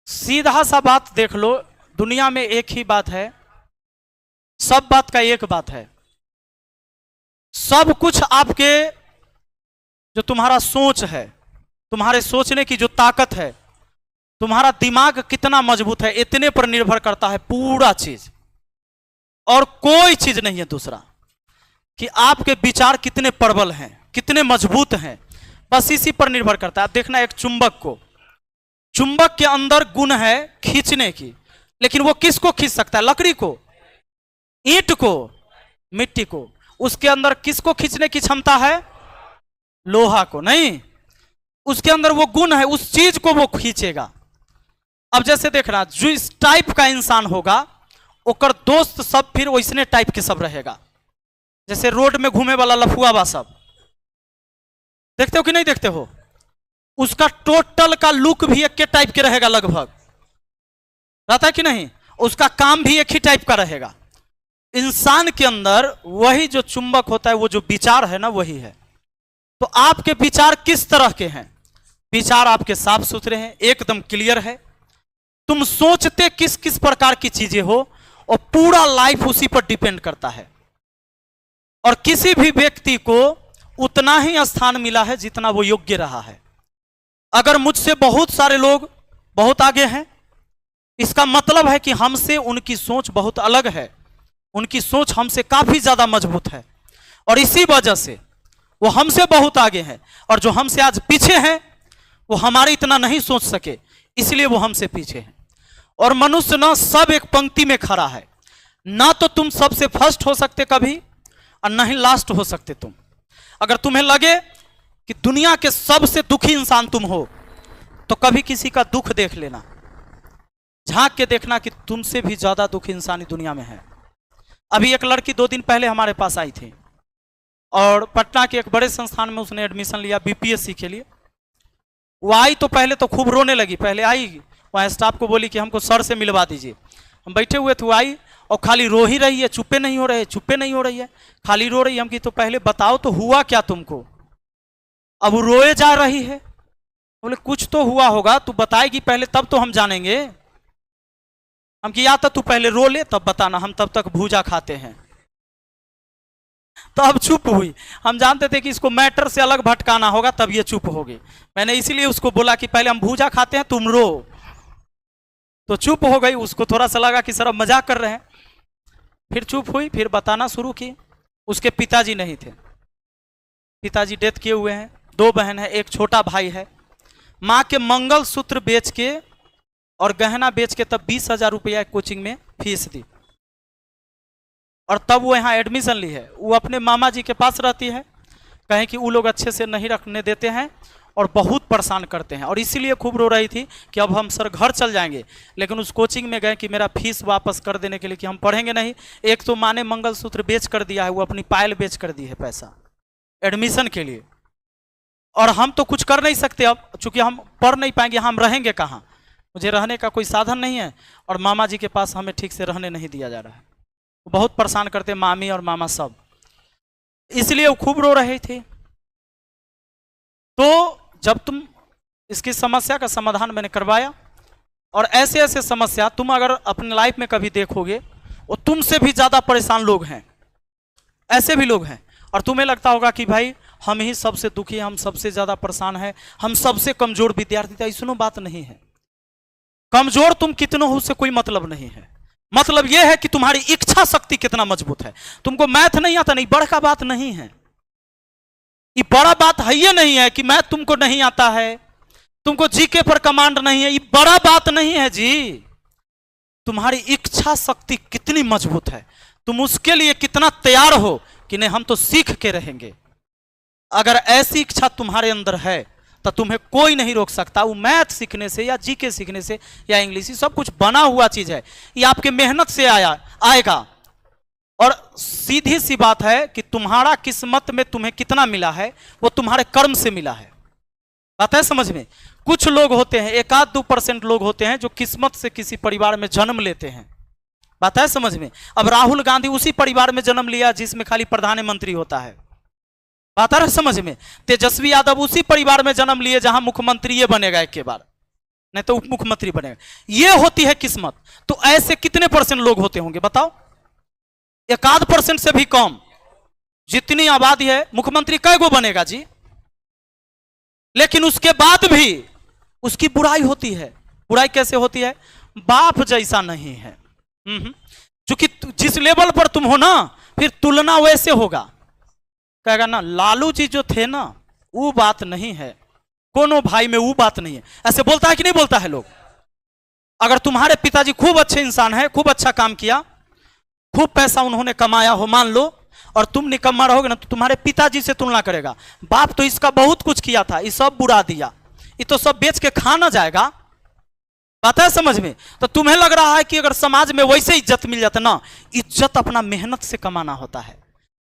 सीधा सा बात देख लो, दुनिया में एक ही बात है, सब बात का एक बात है। सब कुछ आपके जो तुम्हारा सोच है, तुम्हारे सोचने की जो ताकत है, तुम्हारा दिमाग कितना मजबूत है, इतने पर निर्भर करता है पूरा चीज। और कोई चीज नहीं है दूसरा कि आपके विचार कितने प्रबल हैं, कितने मजबूत हैं, बस इसी पर निर्भर करता है। आप देखना एक चुंबक को, चुंबक के अंदर गुण है खींचने की, लेकिन वो किसको खींच सकता है? लकड़ी को, ईंट को, मिट्टी को। उसके अंदर किसको खींचने की क्षमता है? लोहा को नहीं। उसके अंदर वो गुण है, उस चीज को वो खींचेगा। अब जैसे देख रहा, जो इस टाइप का इंसान होगा ओकर दोस्त सब फिर वैसने टाइप के सब रहेगा। जैसे रोड में घूमे वाला लफुआ बा सब, देखते हो कि नहीं देखते हो? उसका टोटल का लुक भी एक के टाइप के रहेगा, लगभग रहता है कि नहीं? उसका काम भी एक ही टाइप का रहेगा। इंसान के अंदर वही जो चुंबक होता है, वो जो विचार है ना, वही है। तो आपके विचार किस तरह के हैं? विचार आपके साफ सुथरे हैं, एकदम क्लियर है। तुम सोचते किस किस प्रकार की चीजें हो, और पूरा लाइफ उसी पर डिपेंड करता है। और किसी भी व्यक्ति को उतना ही स्थान मिला है जितना वो योग्य रहा है। अगर मुझसे बहुत सारे लोग बहुत आगे हैं, इसका मतलब है कि हमसे उनकी सोच बहुत अलग है, उनकी सोच हमसे काफी ज्यादा मजबूत है, और इसी वजह से वो हमसे बहुत आगे हैं। और जो हमसे आज पीछे हैं वो हमारे इतना नहीं सोच सके, इसलिए वो हमसे पीछे हैं। और मनुष्य ना सब एक पंक्ति में खड़ा है, ना तो तुम सबसे फर्स्ट हो सकते कभी, और ना ही लास्ट हो सकते तुम। अगर तुम्हें लगे कि दुनिया के सबसे दुखी इंसान तुम हो, तो कभी किसी का दुख देख लेना, झांक के देखना कि तुमसे भी ज्यादा दुखी इंसान दुनिया में है। अभी एक लड़की 2 दिन पहले हमारे पास आई थी, और पटना के एक बड़े संस्थान में उसने एडमिशन लिया बीपीएससी के लिए। वो आई तो पहले तो खूब रोने लगी। पहले आई, वहाँ स्टाफ को बोली कि हमको सर से मिलवा दीजिए। हम बैठे हुए थे, वो आई और खाली रो ही रही है, चुप्पे नहीं हो रहे, चुप्पे नहीं हो रही है, खाली रो रही है। हम कि तो पहले बताओ तो हुआ क्या तुमको? अब वो रोए जा रही है। बोले कुछ तो हुआ होगा, तू बताएगी पहले तब तो हम जानेंगे। हम कि या तो तू पहले रो ले तब बताना, हम तब तक भूजा खाते हैं। तो अब चुप हुई। हम जानते थे कि इसको मैटर से अलग भटकाना होगा, तब ये चुप होगी। मैंने इसीलिए उसको बोला कि पहले हम भूजा खाते हैं, तुम रो। तो चुप हो गई। उसको थोड़ा सा लगा कि सर अब मजाक कर रहे हैं, फिर चुप हुई। फिर बताना शुरू की। उसके पिताजी नहीं थे, पिताजी डेथ किए हुए हैं। 2 बहन है, एक छोटा भाई है। माँ के मंगलसूत्र बेच के और गहना बेच के तब 20,000 रुपया कोचिंग में फीस दी, और तब वो यहाँ एडमिशन ली है। वो अपने मामा जी के पास रहती है, कहें कि वो लोग अच्छे से नहीं रखने देते हैं और बहुत परेशान करते हैं। और इसीलिए खूब रो रही थी कि अब हम सर घर चल जाएंगे। लेकिन उस कोचिंग में गए कि मेरा फीस वापस कर देने के लिए, कि हम पढ़ेंगे नहीं। एक तो माँ ने मंगलसूत्र बेच कर दिया है, वो अपनी पायल बेच कर दी है पैसा एडमिशन के लिए, और हम तो कुछ कर नहीं सकते अब, चूंकि हम पढ़ नहीं पाएंगे। हम रहेंगे कहाँ? मुझे रहने का कोई साधन नहीं है, और मामा जी के पास हमें ठीक से रहने नहीं दिया जा रहा है। बहुत परेशान करते मामी और मामा सब, इसलिए वो खूब रो रहे थे। तो जब तुम इसकी समस्या का समाधान मैंने करवाया, और ऐसे ऐसे समस्या तुम अगर अपने लाइफ में कभी देखोगे, वो तुमसे भी ज्यादा परेशान लोग हैं, ऐसे भी लोग हैं। और तुम्हें लगता होगा कि भाई हम ही सबसे दुखी हैं, हम सबसे ज्यादा परेशान हैं, हम सबसे कमजोर विद्यार्थी थे। ऐसा बात नहीं है। कमजोर तुम कितने हो उससे कोई मतलब नहीं है। मतलब यह है कि तुम्हारी इच्छा शक्ति कितना मजबूत है। तुमको मैथ नहीं आता, नहीं, बड़ा बात नहीं है। ये बड़ा बात है, ये नहीं है कि मैथ तुमको नहीं आता है, तुमको जीके पर कमांड नहीं है, ये बड़ा बात नहीं है जी। तुम्हारी इच्छा शक्ति कितनी मजबूत है, तुम उसके लिए कितना तैयार हो कि नहीं हम तो सीख के रहेंगे। अगर ऐसी इच्छा तुम्हारे अंदर है तो तुम्हें कोई नहीं रोक सकता। वो मैथ सीखने से या जीके सीखने से या इंग्लिश, सब कुछ बना हुआ चीज है, ये आपके मेहनत से आएगा। और सीधी सी बात है कि तुम्हारा किस्मत में तुम्हें कितना मिला है, वो तुम्हारे कर्म से मिला है। बात है समझ में? कुछ लोग होते हैं, 1-2% लोग होते हैं जो किस्मत से किसी परिवार में जन्म लेते हैं। बात है समझ में? अब राहुल गांधी उसी परिवार में जन्म लिया जिसमें खाली प्रधानमंत्री होता है। बात है समझ में? तेजस्वी यादव उसी परिवार में जन्म लिए जहां मुख्यमंत्री बनेगा एक के बाद। नहीं तो उप मुख्यमंत्री बनेगा। ये होती है किस्मत। तो ऐसे कितने % लोग होते होंगे बताओ? 1% से भी कम। जितनी आबादी है, मुख्यमंत्री कै गो बनेगा जी? लेकिन उसके बाद भी उसकी बुराई होती है। बुराई कैसे होती है? बाप जैसा नहीं है। क्योंकि जिस लेवल पर तुम हो ना, फिर तुलना वैसे होगा। कहेगा ना लालू जी जो थे ना, वो बात नहीं है, कोनो भाई में वो बात नहीं है। ऐसे बोलता है कि नहीं बोलता है लोग? अगर तुम्हारे पिताजी खूब अच्छे इंसान है, खूब अच्छा काम किया, खूब पैसा उन्होंने कमाया हो मान लो, और तुम निकम्मा रहोगे ना, तो तुम्हारे पिताजी से तुलना करेगा, बाप तो इसका बहुत कुछ किया था, ये सब बुरा दिया, ये तो सब बेच के खा ना जाएगा। बात है समझ में? तो तुम्हें लग रहा है कि अगर समाज में वैसे इज्जत मिल जाता ना, इज्जत अपना मेहनत से कमाना होता है।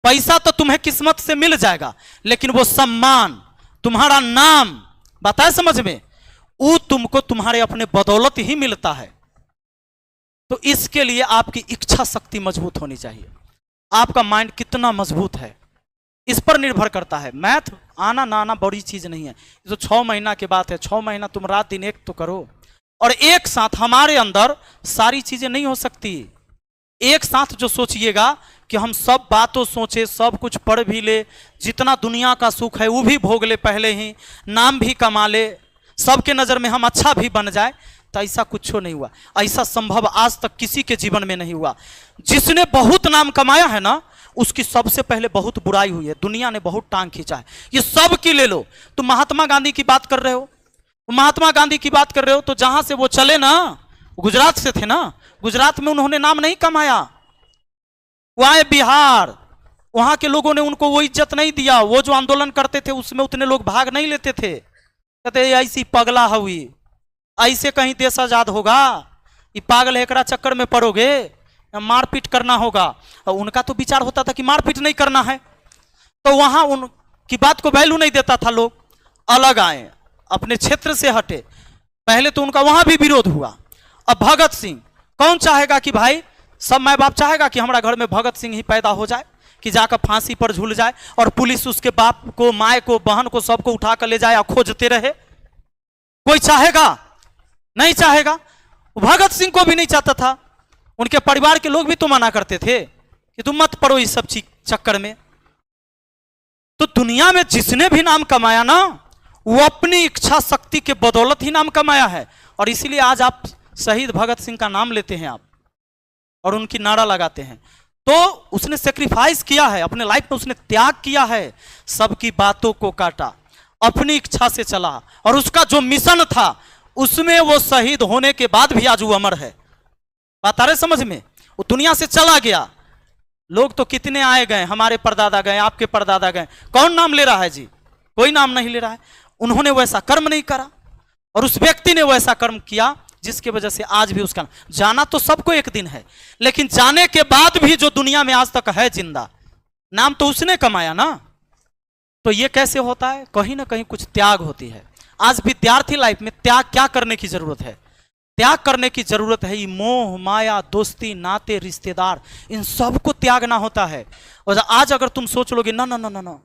पैसा तो तुम्हें किस्मत से मिल जाएगा, लेकिन वो सम्मान, तुम्हारा नाम, बात है समझ में, वो तुमको तुम्हारे अपने बदौलत ही मिलता है। तो इसके लिए आपकी इच्छा शक्ति मजबूत होनी चाहिए। आपका माइंड कितना मजबूत है इस पर निर्भर करता है। मैथ आना ना आना बड़ी चीज नहीं है। ये तो 6 महीना की बात है, 6 महीना तुम रात दिन एक तो करो, और एक साथ हमारे अंदर सारी चीजें नहीं हो सकती। एक साथ जो सोचिएगा कि हम सब बातों सोचे, सब कुछ पढ़ भी ले, जितना दुनिया का सुख है वो भी भोग ले, पहले ही नाम भी कमा ले, सबके नजर में हम अच्छा भी बन जाए, तो ऐसा कुछ नहीं हुआ। ऐसा संभव आज तक किसी के जीवन में नहीं हुआ। जिसने बहुत नाम कमाया है ना, उसकी सबसे पहले बहुत बुराई हुई है, दुनिया ने बहुत टांग खींचा है। ये सब की ले लो। तुम महात्मा गांधी की बात कर रहे हो, महात्मा गांधी की बात कर रहे हो, तो जहां से वो चले ना, गुजरात से थे ना, गुजरात में उन्होंने नाम नहीं कमाया। वो आए बिहार, वहां के लोगों ने उनको वो इज्जत नहीं दिया। वो जो आंदोलन करते थे उसमें उतने लोग भाग नहीं लेते थे। कहते ऐसी पगला हुई, ऐसे कहीं देश आजाद होगा? ये पागल एकरा चक्कर में पड़ोगे, मारपीट करना होगा। और उनका तो विचार होता था कि मारपीट नहीं करना है, तो वहां उनकी बात को वैल्यू नहीं देता था। लोग अलग आए, अपने क्षेत्र से हटे। पहले तो उनका वहां भी विरोध हुआ। अब भगत सिंह, कौन चाहेगा कि भाई, सब माँ बाप चाहेगा कि हमारा घर में भगत सिंह ही पैदा हो जाए, कि जाकर फांसी पर झूल जाए और पुलिस उसके बाप को, माए को, बहन को, सबको उठा कर ले जाए और खोजते रहे? कोई चाहेगा? नहीं चाहेगा। भगत सिंह को भी नहीं चाहता था। उनके परिवार के लोग भी तो मना करते थे कि तुम मत पड़ो इस सब चक्कर में। तो दुनिया में जिसने भी नाम कमाया ना, वो अपनी इच्छा शक्ति के बदौलत ही नाम कमाया है। और इसीलिए आज आप शहीद भगत सिंह का नाम लेते हैं आप, और उनकी नारा लगाते हैं। तो उसने सेक्रीफाइस किया है, अपने लाइफ में उसने त्याग किया है, सबकी बातों को काटा, अपनी इच्छा से चला, और उसका जो मिशन था उसमें वो शहीद होने के बाद भी आज वो अमर है। बात आ रही समझ में? वो दुनिया से चला गया। लोग तो कितने आए गए, हमारे परदादा गए, आपके परदादा गए, कौन नाम ले रहा है जी? कोई नाम नहीं ले रहा है। उन्होंने वैसा कर्म नहीं करा, और उस व्यक्ति ने वैसा कर्म किया जिसके वजह से आज भी उसका जाना तो सबको एक दिन है, लेकिन जाने के बाद भी जो दुनिया में आज तक है जिंदा, नाम तो उसने कमाया ना। तो ये कैसे होता है? कहीं ना कहीं कुछ त्याग होती है। आज विद्यार्थी लाइफ में त्याग क्या करने की जरूरत है? त्याग करने की जरूरत है, ये मोह माया, दोस्ती, नाते, रिश्तेदार, इन सबको त्यागना होता है। और आज अगर तुम सोच लोगे ना ना ना ना ना,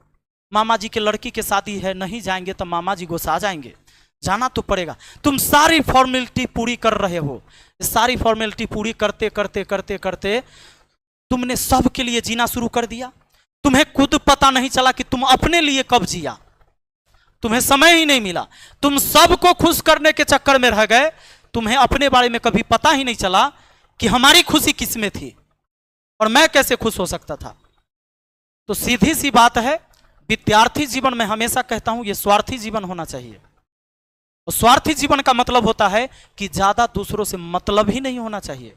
मामा जी के लड़की के शादी है, नहीं जाएंगे तो मामा जी गुस्सा जाएंगे, जाना तो पड़ेगा। तुम सारी फॉर्मेलिटी पूरी कर रहे हो, सारी फॉर्मेलिटी पूरी करते करते करते करते तुमने सबके लिए जीना शुरू कर दिया। तुम्हें खुद पता नहीं चला कि तुम अपने लिए कब जिया, तुम्हें समय ही नहीं मिला। तुम सबको खुश करने के चक्कर में रह गए, तुम्हें अपने बारे में कभी पता ही नहीं चला कि हमारी खुशी किस में थी और मैं कैसे खुश हो सकता था। तो सीधी सी बात है, विद्यार्थी जीवन में हमेशा कहता हूं, यह स्वार्थी जीवन होना चाहिए। और स्वार्थी जीवन का मतलब होता है कि ज्यादा दूसरों से मतलब ही नहीं होना चाहिए।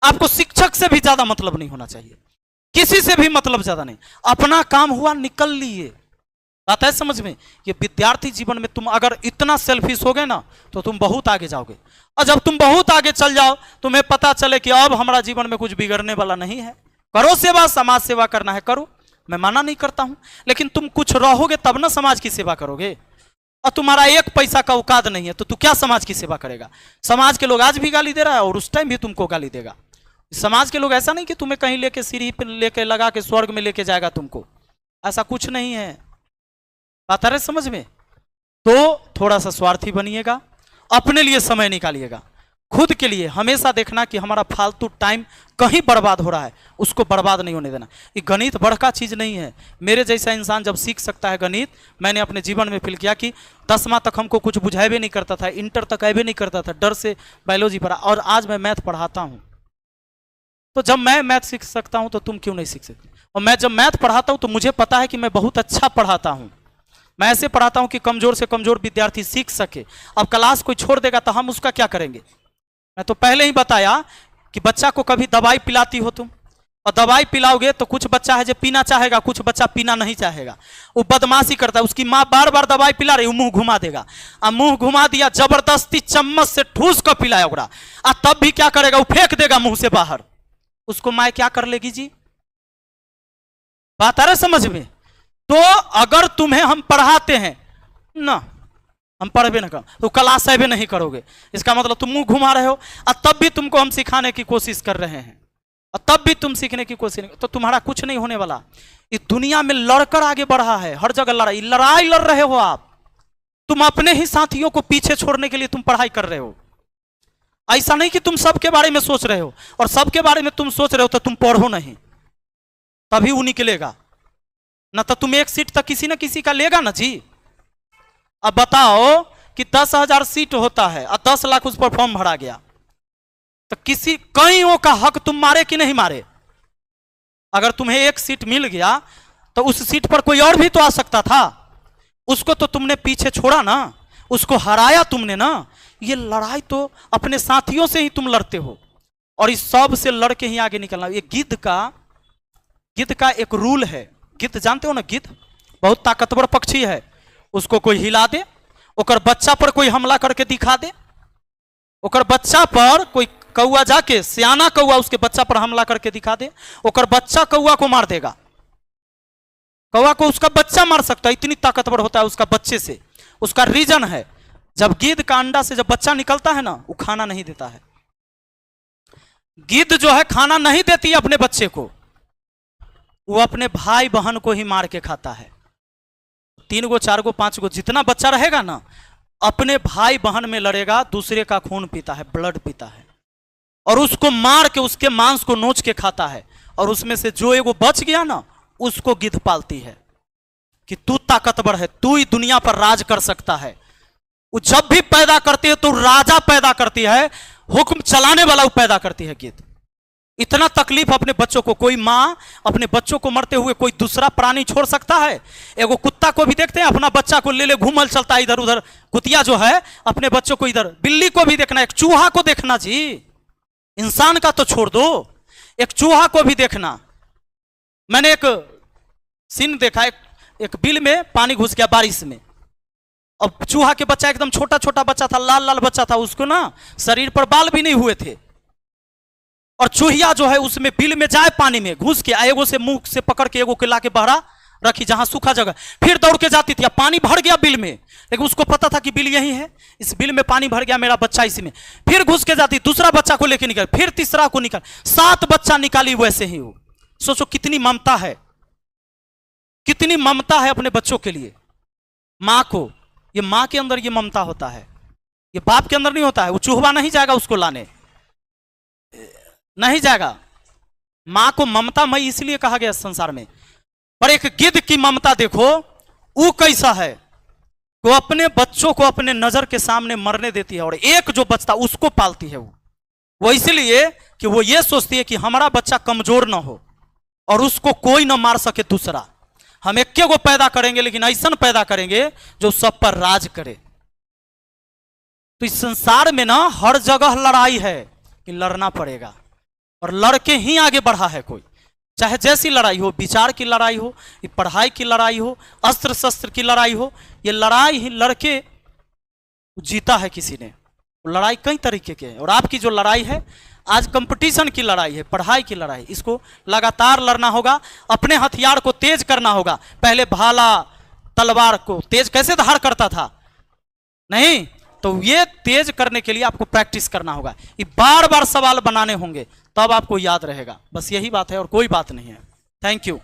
आपको शिक्षक से भी ज्यादा मतलब नहीं होना चाहिए, किसी से भी मतलब ज्यादा नहीं। अपना काम हुआ, निकल लिए। बात है समझ में? ये विद्यार्थी जीवन में तुम अगर इतना सेल्फिश हो गए ना, तो तुम बहुत आगे जाओगे। और जब तुम बहुत आगे चल जाओ, तुम्हें पता चले कि अब हमारा जीवन में कुछ बिगड़ने वाला नहीं है, करो सेवा, समाज सेवा करना है करो, मैं मना नहीं करता हूं, लेकिन तुम कुछ रहोगे तब ना समाज की सेवा करोगे। और तुम्हारा 1 पैसा का औकात नहीं है, तो तू क्या समाज की सेवा करेगा? समाज के लोग आज भी गाली दे रहा है और उस टाइम भी तुमको गाली देगा। समाज के लोग ऐसा नहीं कि तुम्हें कहीं लेके सीढ़ी पे लेके लगा के स्वर्ग में लेके जाएगा तुमको, ऐसा कुछ नहीं है। बात आ रही समझ में? तो थोड़ा सा स्वार्थी बनिएगा अपने लिए समय निकालिएगा, खुद के लिए। हमेशा देखना कि हमारा फालतू टाइम कहीं बर्बाद हो रहा है, उसको बर्बाद नहीं होने देना। ये गणित बड़का चीज़ नहीं है। मेरे जैसा इंसान जब सीख सकता है गणित, मैंने अपने जीवन में फील किया कि 10वां तक हमको कुछ बुझाए नहीं करता था, इंटर तक आए नहीं करता था, डर से बायोलॉजी पढ़ा, और आज मैं मैथ पढ़ाता हूँ। तो जब मैं मैथ सीख सकता हूँ तो तुम क्यों नहीं सीख सकते? और मैं जब मैथ पढ़ाता हूँ तो मुझे पता है कि मैं बहुत अच्छा पढ़ाता हूँ। मैं ऐसे पढ़ाता हूँ कि कमजोर से कमजोर विद्यार्थी सीख सके। अब क्लास कोई छोड़ देगा तो हम उसका क्या करेंगे? मैं तो पहले ही बताया कि बच्चा को कभी दवाई पिलाती हो तुम, और दवाई पिलाओगे तो कुछ बच्चा है जो पीना चाहेगा, कुछ बच्चा पीना नहीं चाहेगा, वो बदमाशी करता है। उसकी माँ बार बार दवाई पिला रही, वो मुंह घुमा देगा, अब मुंह घुमा दिया, जबरदस्ती चम्मच से ठूस कर पिलाया ओकरा, और तब भी क्या करेगा? वो फेंक देगा मुंह से बाहर। उसको माँ क्या कर लेगी जी? बात आ रहा समझ में? तो अगर तुम्हें हम पढ़ाते हैं ना, हम पढ़बे ना कर तो क्लास भी नहीं करोगे, इसका मतलब तुम मुंह घुमा रहे हो, और तब भी तुमको हम सिखाने की कोशिश कर रहे हैं, और तब भी तुम सीखने की कोशिश नहीं, तो तुम्हारा कुछ नहीं होने वाला। इस दुनिया में लड़कर आगे बढ़ा है, हर जगह लड़ाई लड़ाई लड़ रहे हो आप। तुम अपने ही साथियों को पीछे छोड़ने के लिए तुम पढ़ाई कर रहे हो। ऐसा नहीं कि तुम सबके बारे में सोच रहे हो, और सबके बारे में तुम सोच रहे हो तो तुम पढ़ो नहीं, तभी वो निकलेगा ना। तो तुम एक सीट तक किसी न किसी का लेगा ना जी। अब बताओ कि 10,000 सीट होता है और 10 लाख उस पर फॉर्म भरा गया, तो किसी कईयों का हक तुम मारे कि नहीं मारे? अगर तुम्हें एक सीट मिल गया तो उस सीट पर कोई और भी तो आ सकता था, उसको तो तुमने पीछे छोड़ा ना, उसको हराया तुमने ना। ये लड़ाई तो अपने साथियों से ही तुम लड़ते हो, और इस सब से लड़के ही आगे निकलना। ये गिद्ध का एक रूल है। गिद्ध जानते हो ना? गिद्ध बहुत ताकतवर पक्षी है। उसको कोई हिला दे, ओकर बच्चा पर कोई हमला करके दिखा दे, ओकर बच्चा पर कोई कौआ जाके, सियाना कौआ उसके बच्चा पर हमला करके दिखा दे, ओकर बच्चा कौआ को मार देगा। कौआ को उसका बच्चा मार सकता है, इतनी ताकतवर होता है उसका बच्चे से। उसका रीजन है, जब गिद्ध का अंडा से जब बच्चा निकलता है ना, वो खाना नहीं देता है। गिद्ध जो है खाना नहीं देती है अपने बच्चे को, वो अपने भाई बहन को ही मार के खाता है। 3 गो 4 गो 5 गो जितना बच्चा रहेगा ना, अपने भाई बहन में लड़ेगा, दूसरे का खून पीता है, ब्लड पीता है, और उसको मार के उसके मांस को नोच के खाता है। और उसमें से जो एगो बच गया ना, उसको गिद्ध पालती है कि तू ताकतवर है, तू ही दुनिया पर राज कर सकता है। वो जब भी पैदा करती है तो राजा पैदा करती है, हुक्म चलाने वाला वो पैदा करती है गिद्ध। इतना तकलीफ अपने बच्चों को, कोई माँ अपने बच्चों को मरते हुए कोई दूसरा प्राणी छोड़ सकता है? एगो कुत्ता को भी देखते हैं, अपना बच्चा को ले ले घूमल चलता है इधर उधर, कुतिया जो है अपने बच्चों को इधर। बिल्ली को भी देखना, एक चूहा को देखना जी, इंसान का तो छोड़ दो, एक चूहा को भी देखना। मैंने एक सीन देखा, एक बिल में पानी घुस गया बारिश में, और चूहा के बच्चा एकदम छोटा छोटा बच्चा था, लाल लाल बच्चा था, उसको ना शरीर पर बाल भी नहीं हुए थे, और चूहिया जो है उसमें बिल में जाए पानी में घुस के, एगो से मुंह से पकड़ के एगो के ला के बहरा रखी जहां सूखा जगह, फिर दौड़ के जाती थी। पानी भर गया बिल में, लेकिन उसको पता था कि बिल यही है, इस बिल में पानी भर गया, मेरा बच्चा इसी में। फिर घुस के जाती, दूसरा बच्चा को लेके निकल, फिर तीसरा को निकल, 7 बच्चा निकाली वैसे ही हो। सोचो कितनी ममता है, कितनी ममता है अपने बच्चों के लिए। माँ को, ये माँ के अंदर ये ममता होता है, ये बाप के अंदर नहीं होता है। वो चूहा नहीं जाएगा उसको लाने, नहीं जाएगा। माँ को ममता मई इसलिए कहा गया संसार में। पर एक गिद्ध की ममता देखो, वो कैसा है, वो अपने बच्चों को अपने नजर के सामने मरने देती है, और एक जो बचता उसको पालती है। वो इसलिए कि वो ये सोचती है कि हमारा बच्चा कमजोर ना हो और उसको कोई ना मार सके दूसरा। हम एक को पैदा करेंगे, लेकिन ऐसा पैदा करेंगे जो सब पर राज करे। तो इस संसार में ना हर जगह लड़ाई है कि लड़ना पड़ेगा, और लड़के ही आगे बढ़ा है कोई, चाहे जैसी लड़ाई हो, विचार की लड़ाई हो, पढ़ाई की लड़ाई हो, अस्त्र शस्त्र की लड़ाई हो, ये लड़ाई ही लड़के जीता है किसी ने। लड़ाई कई तरीके के हैं, और आपकी जो लड़ाई है आज कंपटीशन की लड़ाई है, पढ़ाई की लड़ाई, इसको लगातार लड़ना होगा। अपने हथियार को तेज करना होगा। पहले भाला तलवार को तेज कैसे धार करता था, नहीं, तो ये तेज करने के लिए आपको प्रैक्टिस करना होगा, ये बार बार सवाल बनाने होंगे, तब आपको याद रहेगा। बस यही बात है और कोई बात नहीं है। Thank you.